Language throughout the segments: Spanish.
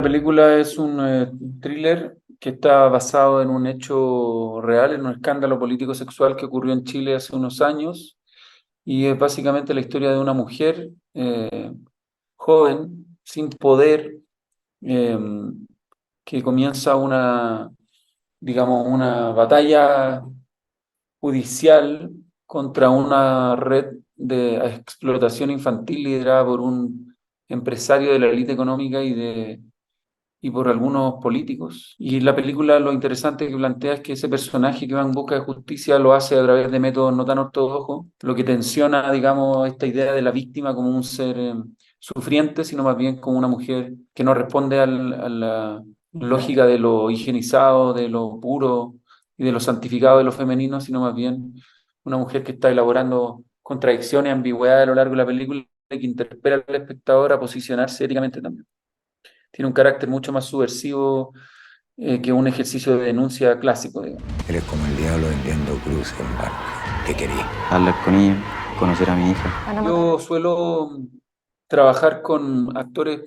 Película es un thriller que está basado en un hecho real, en un escándalo político sexual que ocurrió en Chile hace unos años y es básicamente la historia de una mujer joven, sin poder, eh, que comienza una batalla judicial contra una red de explotación infantil liderada por un empresario de la élite económica y por algunos políticos. Y la película lo interesante que plantea es que ese personaje que va en busca de justicia lo hace a través de métodos no tan ortodoxos, lo que tensiona, digamos, esta idea de la víctima como un ser sufriente, sino más bien como una mujer que no responde a la lógica de lo higienizado, de lo puro y de lo santificado de lo femenino, sino más bien una mujer que está elaborando contradicciones, ambigüedades a lo largo de la película y que interpela al espectador a posicionarse éticamente también. Tiene un carácter mucho más subversivo que un ejercicio de denuncia clásico, digamos. Eres como el diablo vendiendo cruces en barco. ¿Qué querí? Hablar con ella, conocer a mi hija. Yo suelo trabajar con actores,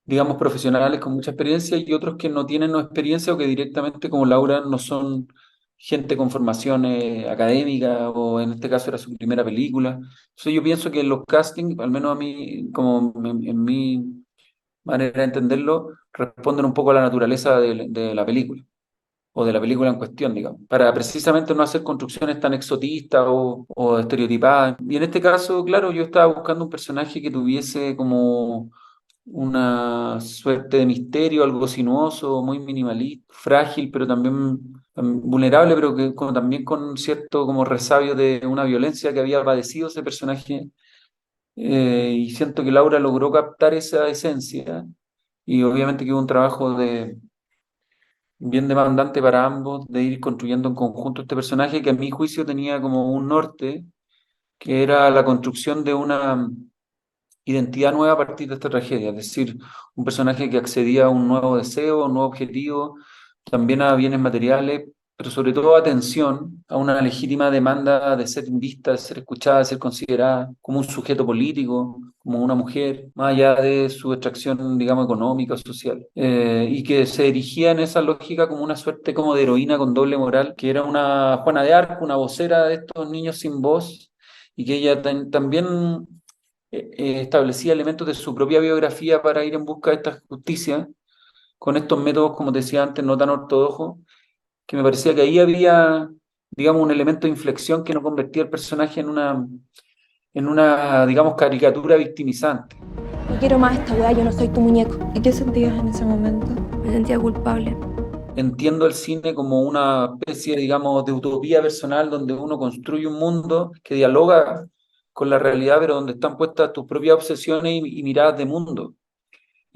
digamos, profesionales con mucha experiencia y otros que no tienen no experiencia o que directamente, como Laura, no son gente con formación académica o en este caso era su primera película. Entonces yo pienso que los castings, al menos a mí, como en mi manera de entenderlo, responden un poco a la naturaleza de la película o de la película en cuestión, digamos, para precisamente no hacer construcciones tan exotistas o estereotipadas. Y en este caso, claro, yo estaba buscando un personaje que tuviese como una suerte de misterio, algo sinuoso, muy minimalista, frágil, pero también vulnerable, pero que también con cierto como resabio de una violencia que había padecido ese personaje. Y siento que Laura logró captar esa esencia y obviamente que hubo un trabajo bien demandante para ambos de ir construyendo en conjunto este personaje que a mi juicio tenía como un norte, que era la construcción de una identidad nueva a partir de esta tragedia, es decir, un personaje que accedía a un nuevo deseo, a un nuevo objetivo, también a bienes materiales, pero sobre todo atención a una legítima demanda de ser vista, de ser escuchada, de ser considerada como un sujeto político, como una mujer, más allá de su extracción, digamos, económica o social, y que se erigía en esa lógica como una suerte como de heroína con doble moral, que era una Juana de Arco, una vocera de estos niños sin voz, y que ella también establecía elementos de su propia biografía para ir en busca de esta justicia, con estos métodos, como te decía antes, no tan ortodoxos, que me parecía que ahí había, digamos, un elemento de inflexión que no convertía al personaje en una, digamos, caricatura victimizante. No quiero más esta weá, yo no soy tu muñeco. ¿Y qué sentías en ese momento? Me sentía culpable. Entiendo el cine como una especie, digamos, de utopía personal donde uno construye un mundo que dialoga con la realidad, pero donde están puestas tus propias obsesiones y miradas de mundo.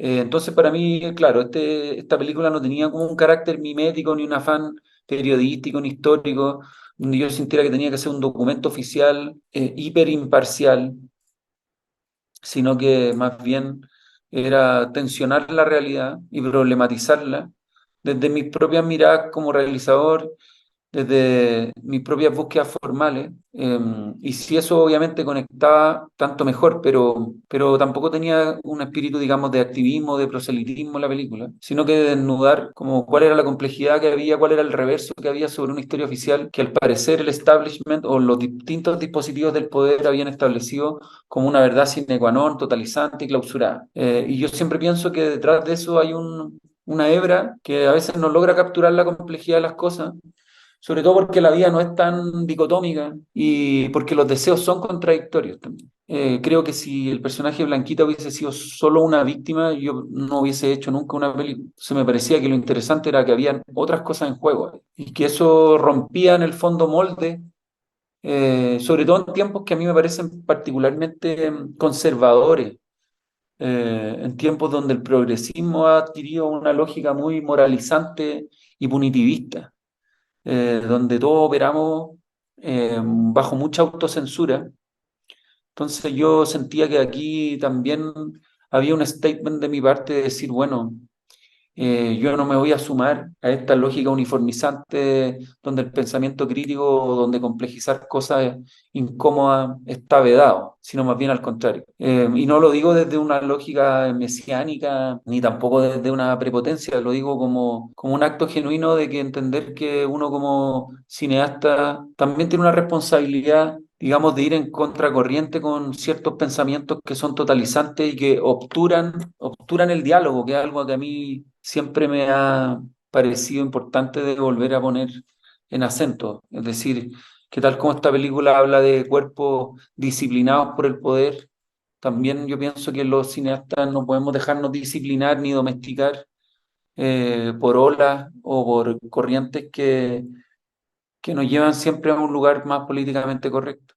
Entonces, para mí, claro, esta película no tenía como un carácter mimético, ni un afán periodístico, ni histórico, donde yo sintiera que tenía que ser un documento oficial hiper imparcial, sino que más bien era tensionar la realidad y problematizarla desde mis propias miradas como realizador, desde mis propias búsquedas formales, y si eso obviamente conectaba, tanto mejor, pero tampoco tenía un espíritu, digamos, de activismo, de proselitismo en la película, sino que de desnudar como cuál era la complejidad que había, cuál era el reverso que había sobre una historia oficial que al parecer el establishment o los distintos dispositivos del poder habían establecido como una verdad sine qua non, totalizante y clausurada. Y yo siempre pienso que detrás de eso hay una hebra que a veces no logra capturar la complejidad de las cosas, sobre todo porque la vida no es tan dicotómica y porque los deseos son contradictorios también. Creo que si el personaje Blanquita hubiese sido solo una víctima, yo no hubiese hecho nunca una película. Se me parecía que lo interesante era que habían otras cosas en juego y que eso rompía en el fondo molde, sobre todo en tiempos que a mí me parecen particularmente conservadores, en tiempos donde el progresismo ha adquirido una lógica muy moralizante y punitivista, donde todos operamos bajo mucha autocensura. Entonces yo sentía que aquí también había un statement de mi parte de decir, bueno, Yo no me voy a sumar a esta lógica uniformizante donde el pensamiento crítico o donde complejizar cosas incómodas está vedado, sino más bien al contrario. Y no lo digo desde una lógica mesiánica ni tampoco desde una prepotencia, lo digo como un acto genuino de que entender que uno como cineasta también tiene una responsabilidad, digamos, de ir en contracorriente con ciertos pensamientos que son totalizantes y que obturan el diálogo, que es algo que a mí siempre me ha parecido importante de volver a poner en acento. Es decir, que tal como esta película habla de cuerpos disciplinados por el poder, también yo pienso que los cineastas no podemos dejarnos disciplinar ni domesticar por olas o por corrientes que nos llevan siempre a un lugar más políticamente correcto.